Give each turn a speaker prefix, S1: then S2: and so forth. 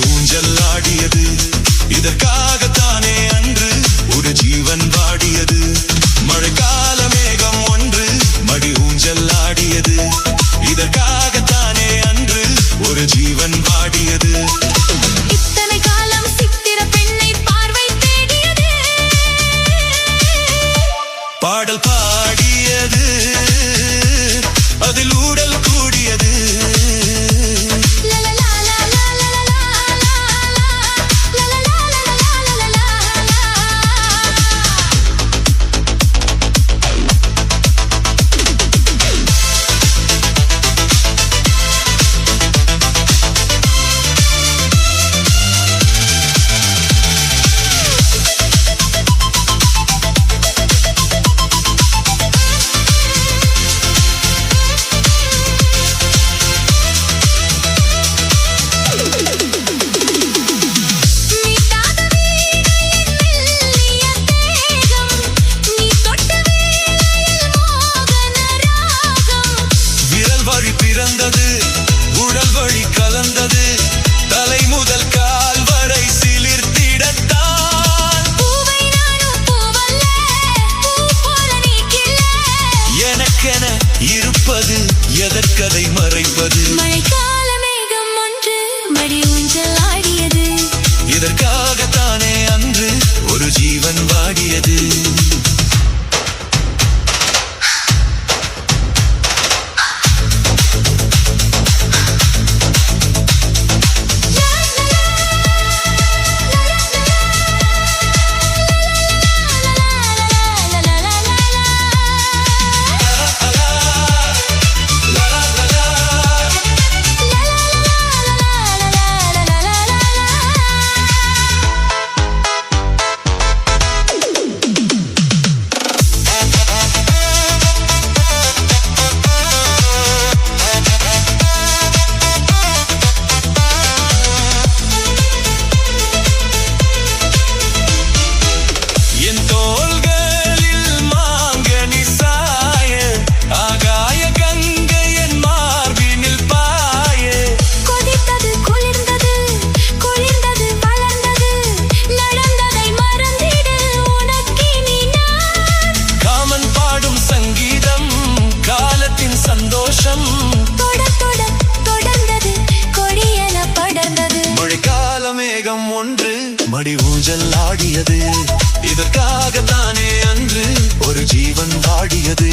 S1: ஊஞ்சல் ஆடியது. இதற்காகத்தானே அன்று ஒரு ஜீவன் வாடியது. மழைக்கால மேகம் ஒன்று மடி ஊஞ்சல் ஆடியது. இதற்காகத்தானே அன்று ஒரு ஜீவன் வாடியது.
S2: இத்தனை காலம் சித்திர பெண்ணை பார்வை தேடியது.
S1: பாடல் பாடியது, அதில் ஊடல் கூடியது. பிறந்தது உடல் வழி கலந்தது. தலை முதல் கால் வரை சிலிர்த்திடத்தான்.
S2: பூவை நானும் பூவல்ல, பூ போல நீ கில்ல.
S1: எனக்கென இருப்பது எதற்கதை மறைப்பது.
S2: மழைக்கால மேகம் ஒன்று மடி ஊஞ்சல் ஆடியது.
S1: இதற்காகத்தானே அன்று ஒரு ஜீவன் வாடியது. சந்தோஷம்
S2: தொடர்ந்தது, கொடியென படர்ந்தது.
S1: மழைக்கால மேகம் ஒன்று மடி ஊஞ்சல் ஆடியது. இதற்காகத்தானே அன்று ஒரு ஜீவன் வாடியது.